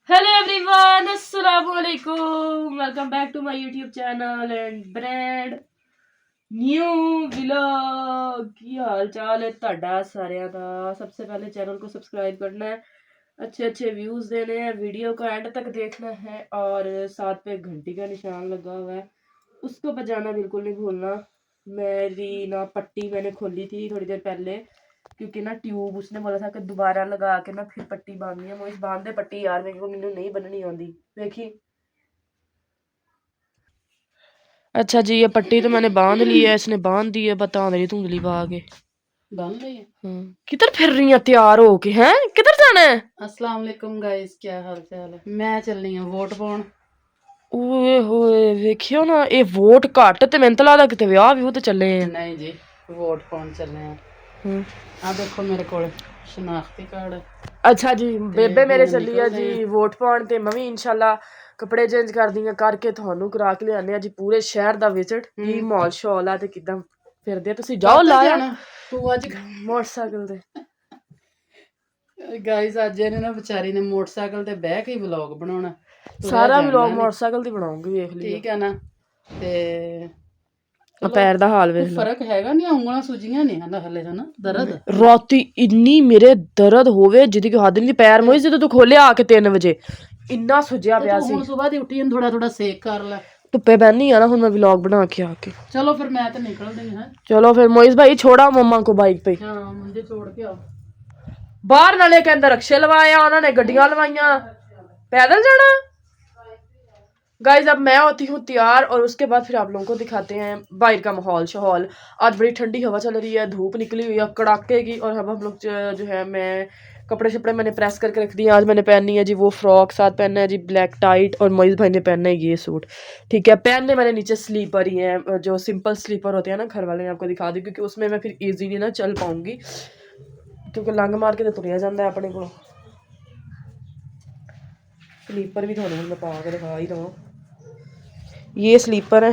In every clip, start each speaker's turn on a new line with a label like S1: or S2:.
S1: Hello everyone, Assalamualaikum. Welcome back to my YouTube channel and brand new vlog। ਕੀ ਹਾਲ ਚਾਲ ਹੈ ਤੁਹਾਡਾ ਸਾਰਿਆਂ ਦਾ। सबसे पहले चैनल को सब्सक्राइब करना है, अच्छे अच्छे व्यूज देने हैं, वीडियो को एंड तक देखना है और साथ पे घंटी का निशान लगा हुआ है उसको बजाना बिल्कुल नहीं भूलना। मेरी ना पट्टी मैंने खोली थी थोड़ी देर पहले क्योंकि ना ट्यूब उसने बोला था कि दोबारा लगा के ना फिर पट्टी बांधनी है। मोहित बांध दे पट्टी यार, मेरे को मैंने नहीं बननी आती। देखी। अच्छा जी, ये पट्टी तो मैंने बांध ली है, इसने बांध दी है। बता मेरी धुंधली पा के
S2: बांध रही है।
S1: किधर फिर रही है तैयार होके? हैं किधर जाना है?
S2: अस्सलाम वालेकुम गाइस, क्या हाल चाल है। मैं चल रही हूँ वोट पाउन।
S1: ओए होए वेखियो ना, ये वोट घट ते मैंने तो लगदा किते विआह भी ते चले हैं।
S2: नहीं जी, वोट पाउन चले हैं। आ देखो मेरे को शनाख्ती कार्ड है।
S1: अच्छा जी, बेबे मेरे चली है जी वोट पाउन ते मैं भी इंशाल्लाह कपड़े चेंज कर दी करके ਤੁਹਾਨੂੰ ਕਰਾ ਕੇ ਲਿਆਨੇ ਆ ਜੀ ਪੂਰੇ ਸ਼ਹਿਰ ਦਾ ਵਿਜ਼ਿਟ। ਕੀ ਮਾਹੌਲ ਸ਼ੌਲ ਆ ਤੇ ਕਿਦਾਂ ਫਿਰਦੇ ਤੁਸੀਂ ਜਾਓ ਲਾਇਆ
S2: ਤੂੰ ਅੱਜ
S1: ਮੋਟਰਸਾਈਕਲ ਤੇ।
S2: गाइस ਅੱਜ ਇਹਨੇ ਨਾ ਵਿਚਾਰੀ ਨੇ ਮੋਟਰਸਾਈਕਲ ਤੇ ਬਹਿ ਕੇ ਵਲੌਗ ਬਣਾਉਣਾ।
S1: ਸਾਰਾ ਵਲੌਗ ਮੋਟਰਸਾਈਕਲ ਤੇ ਬਣਾਉਂਗੀ, ਵੇਖ ਲਈ।
S2: ਠੀਕ ਹੈ ਨਾ। ਤੇ
S1: ਪੈਰ ਦਾ ਹਾਲ ਵੇਖ ਲਓ।
S2: ਫਰਕ ਹੈਗਾ ਨਹੀਂ, ਉਂਗਲਾਂ ਸੁਜੀਆਂ ਨੇ ਹਲੇ ਤਾਂ ਨਾ ਦਰਦ।
S1: ਰਾਤੀ ਇੰਨੀ ਮੇਰੇ ਦਰਦ ਹੋਵੇ ਜਿਹਦੀ ਕੋਈ ਹੱਦ ਨਹੀਂ। ਪੈਰ ਮੋਈ ਜਦੋਂ ਤੂੰ ਖੋਲਿਆ ਆ ਕੇ 3 ਵਜੇ ਇੰਨਾ ਸੁਜਿਆ ਪਿਆ ਸੀ।
S2: ਹੁਣ ਸਵੇਰ ਦੀ ਉੱਠੀ ਥੋੜਾ ਥੋੜਾ ਸੇਕ ਕਰ ਲੈ।
S1: ਧੁੱਪੇ ਬੈਠਨੀ ਆ ਨਾ ਹੁਣ मैं व्लॉग बना के आके।
S2: चलो फिर मैं तो निकल रही हूं।
S1: चलो फिर मोइज भाई छोड़ा मम्मा को बाइक पे।
S2: हां मुझे छोड़ के आओ
S1: बाहर। नाले के अंदर रक्शे लवाया उन्होंने, गड्डियां लवाइया। पैदल जाना गाइज। अब मैं होती हूँ तैयार और उसके बाद फिर आप लोगों को दिखाते हैं बाहर का माहौल शहौल। आज बड़ी ठंडी हवा चल रही है, धूप निकली हुई है कड़ाके की। और अब हम लोग जो है मैं कपड़े शपड़े मैंने प्रेस करके रख दिए। आज मैंने पहननी है जी वो फ्रॉक, साथ पहनना है जी ब्लैक टाइट, और मोइज भाई ने पहनना है ये सूट। ठीक है, पहनने मैंने नीचे स्लीपर ही हैं, जो सिंपल स्लीपर होते हैं ना घर वाले ने आपको दिखा दी, क्योंकि उसमें मैं फिर ईजीली ना चल पाऊंगी क्योंकि लंग मार के तो तुरिया जाता है अपने को। स्लीपर भी थोड़े मैं पा के दिखा ही रहा। ये स्लीपर है,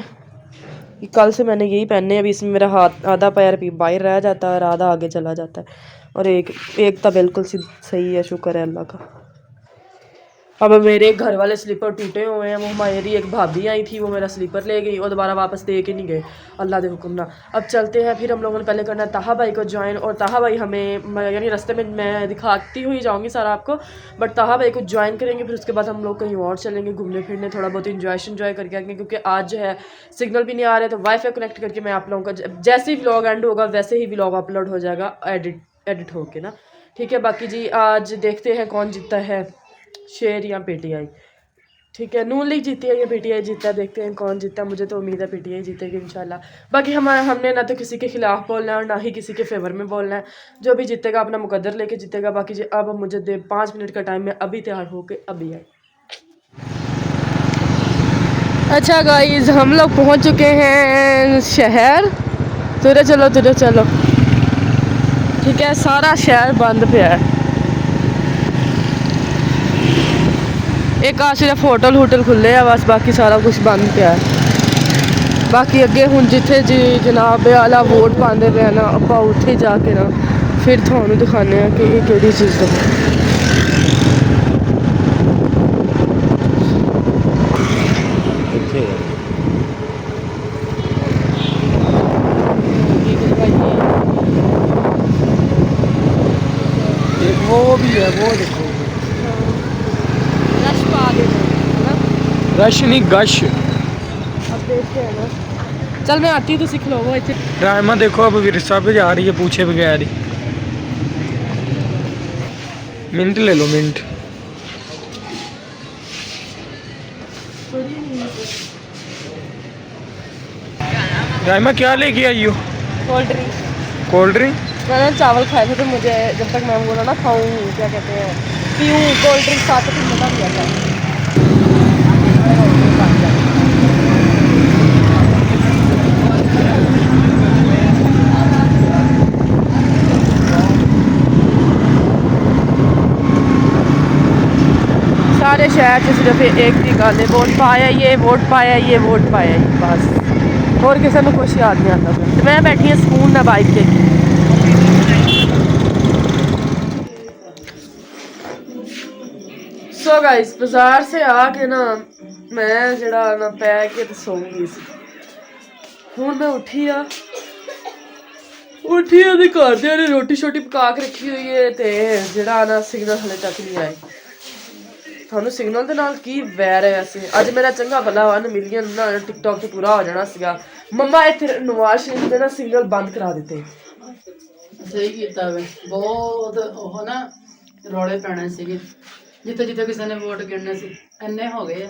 S1: ये कल से मैंने यही पहने। अभी इसमें मेरा हाथ आधा पैर भी बाहर रह जाता है और आधा आगे चला जाता है, और एक तो बिल्कुल सही है, शुक्र है अल्लाह का। अब मेरे घर वाले स्लीपर टूटे हुए हैं। वो हमारी एक भाभी आई थी, वो मेरा स्लीपर ले गई और दोबारा वापस दे के नहीं गए, अल्लाह के हुक्म ना। अब चलते हैं फिर। हम लोगों ने पहले करना है ताहा भाई को ज्वाइन, और ताहा भाई हमें यानी रास्ते में मैं दिखाती हुई जाऊँगी सारा आपको, बट ताहा भाई को ज्वाइन करेंगे। फिर उसके बाद हम लोग कहीं और चलेंगे घूमने फिरने, थोड़ा बहुत इंजॉय करके आएंगे, क्योंकि आज जो है सिग्नल भी नहीं आ रहे। तो वाईफाई कनेक्ट करके मैं आप लोगों का जैसे ही व्लॉग एंड होगा वैसे ही व्लॉग अपलोड हो जाएगा एडिट होके ना। ठीक है, बाकी जी आज देखते हैं कौन जीतता है, शेर या पीटीआई। ठीक है, नून लीग जीती है या पीटीआई जीतता है, देखते हैं कौन जीतता है। मुझे तो उम्मीद है पीटीआई जीतेगी इंशाल्लाह। बाकी हमने ना तो किसी के खिलाफ बोलना है और ना ही किसी के फेवर में बोलना है। जो भी जीतेगा अपना मुकद्दर लेके जीतेगा। बाकी जी अब मुझे 5 मिनट का टाइम, में अभी तैयार होके अभी आए। अच्छा गाइस, हम लोग पहुंच चुके हैं शहर। तुरे चलो। ठीक है, सारा शहर बंद पे है। एक आ सिर्फ होटल खुले हैं बस, बाकी सारा कुछ बंद पे है। बाकी अगे हुण जिथे जी जनाब आला वोट पाते पे ना, आप उत्थे जाके ना फिर थानू दिखाने कि ये केड़ी चीज़ है।
S2: वो भी है, वो देखो
S1: रश पा देना है ना,
S2: रश नहीं गश।
S1: अब देखते हैं ना। चल मैं आती हूँ तो सीख लो वो इतने।
S2: रायमा देखो अब विरसा पे जा रही है पूछे बगैर ही। मिनट ले लो, मिनट। रायमा क्या लेके आई हो? Cold drink.
S1: मैंने चावल खाए थे तो मुझे जब तक मैं बोला ना खाऊं, क्या कहते हैं, पीऊँ कोल्ड ड्रिंक साथ तो मज़ा नहीं आता। सारे शहर से सिर्फ एक ही गल है, वोट पाया ये, वोट पाया ये, वोट पाया ये, बस। और किसी को कुछ याद नहीं आता। तो मैं बैठी हूँ सुकून ना बाइक पे। सो गाइस बाजार से आके ना मैं जड़ा ना पै के ते सौ गई सी हुण मैं उठी आ ते घरदियां ने रोटी शोटी पका के रखी हुई है ते जड़ा ना सिग्नल हले तक नहीं आए थानू सिग्नल दे नाल की वैर है वैसे अज मेरा चंगा भला 1 मिलियन ना टिकटॉक ते पूरा हो जाना सीगा मम्मा इत्थे नवाज शरीफ दे ना सिग्नल बंद करा दिते
S2: सही कीता वे बहुत ਉਹ ਨਾ ਰੌਲੇ ਪੈਣੇ ਸੀਗੇ ਜਿੱਥੇ ਜਿੱਥੇ ਕਿਸੇ ਨੇ ਵੋਟ ਗਿਣਨੇ ਸੀ ਇੰਨੇ ਹੋ ਗਏ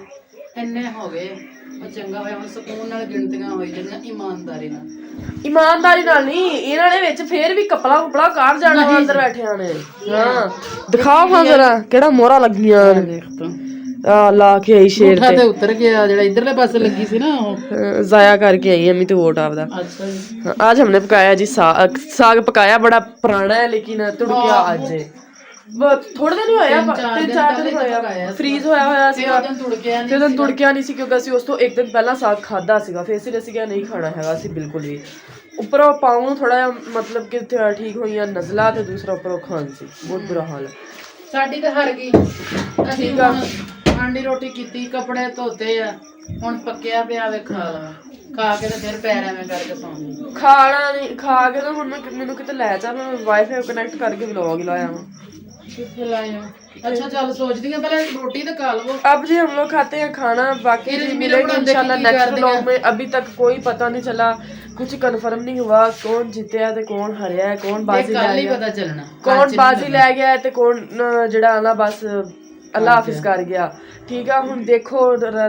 S2: ਉਹ ਚੰਗਾ ਹੋਇਆ ਹੁਣ ਸਕੂਨ ਨਾਲ ਗਿਣਤੀਆਂ ਹੋਈ ਜਿਹੜੀਆਂ ਇਮਾਨਦਾਰੀ ਨਾਲ ਨਹੀਂ ਇਹਨਾਂ ਨੇ ਵਿੱਚ ਫੇਰ ਵੀ ਕਪੜਾ ਕਾਢ ਜਾਣਾ ਅੰਦਰ ਬੈਠਿਆਂ ਨੇ ਹਾਂ ਦਿਖਾਓ ਹਾਂ ਜ਼ਰਾ ਕਿਹੜਾ ਮੋਹਰਾ ਲੱਗੀਆਂ ਦੇਖ ਤੂੰ ਆ ਲਾ ਕੇ ਆਈ ਸ਼ੇਰ ਤੇ ਉਤਰ ਗਿਆ ਜਿਹੜਾ ਇਧਰਲੇ ਪਾਸੇ ਲੱਗੀ ਸੀ ਨਾ ਉਹ ਜ਼ਾਇਆ ਕਰਕੇ ਆਈ ਅਮੀ ਤੇ ਵੋਟ ਆਪਦਾ अच्छा जी आज हमने पकाया जी साग पकाया बड़ा पुराना है लेकिन तुड़किया आज है थोड़े दिन होया 3-4 दिन होया फ्रीज होया ਸੀਗਾ ਤੇ ਉਦੋਂ ਤੁੜਕਿਆ ਨਹੀਂ ਸੀ ਕਿਉਂਕਿ ਅਸੀਂ ਉਸ ਤੋਂ ਇੱਕ ਦਿਨ ਪਹਿਲਾਂ ਸਾਗ ਖਾਦਾ ਸੀਗਾ ਫਿਰ ਅਸੀਂ ਕਿਹਾ ਨਹੀਂ ਖਾਣਾ ਹੈਗਾ ਅਸੀਂ ਬਿਲਕੁਲ ਵੀ ਉੱਪਰੋਂ ਪਾਉ ਨੂੰ ਥੋੜਾ ਜਿਹਾ ਮਤਲਬ ਕਿ ਠੀਕ ਹੋਈਆਂ ਨਜ਼ਲਾ ਤੇ ਦੂਸਰਾ ਉੱਪਰੋਂ ਖਾਂਸੀ ਬਹੁਤ ਬੁਰਾ ਹਾਲ ਹੈ ਸਾਡੀ ਤਾਂ ਹਰ ਗਈ ਠੀਕ ਆ ਆਂਡੀ ਰੋਟੀ ਕੀਤੀ ਕੱਪੜੇ ਧੋਤੇ ਆ ਹੁਣ ਪੱਕਿਆ ਪਿਆ ਵੇ ਖਾ ਕੇ ਤੇ ਫਿਰ ਪੈਰ ਐਵੇਂ ਕਰਕੇ ਸੌਂਦੀ
S1: ਖਾਣਾ ਨਹੀਂ ਖਾ ਕੇ ਤਾਂ ਹੁਣ ਮੈਨੂੰ ਕਿਤੇ ਲੈ ਜਾ ਮੈਂ ਵਾਈਫਾਈ ਕਨੈਕਟ ਕਰਕੇ ਵਲੌਗ ਲਾਇਆ ਵਾ
S2: कितने लाए हो अच्छा चल सोचती है पहले रोटी तो खा लो
S1: अब जी हम लोग खाते हैं खाना बाकी मिलेंगे इंशाल्लाह नेक्स्ट व्लॉग में अभी तक कोई पता नहीं चला कुछ कंफर्म नहीं हुआ कौन जीतया ते कौन हारिया है कौन बाजी ले गया पता चलना कौन बाजी ले गया है ते कौन जेड़ा आना बस अल्लाह हाफिज कर गया ठीक है हुण देखो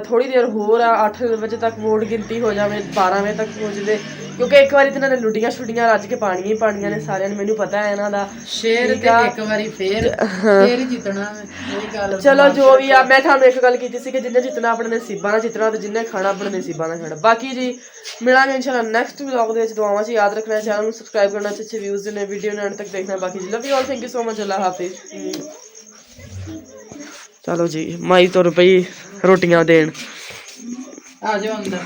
S1: थोड़ी देर होर 8 बजे तक वोट गिनती हो जावे 12 बजे तक पहुंच दे क्योंकि एक बारी इन्होंने लुटियां छुटियां रज के पानियां ही पानियां ने सारियां ने मैनू पता है इन्हां दा शेर ते एक बारी फेर ही जितना मेरी गल चलो जो भी आ मैं थानू एक गल कीती सी कि जिन्ने जितना अपने नसीबां नाल जितना ते जिन्ने खाना अपने नसीबां नाल खाना बाकी जी मिलांगे इंशाल्लाह नेक्स्ट व्लॉग दे विच दुआवां च याद रखना चैनल नू सब्सक्राइब करना अच्छे व्यूज ने वीडियो ने एंड तक देखना बाकी जी love you all thank you so much अल्लाह हाफिज चलो जी माई तुर पई रोटियां देन आ जाओ अंदर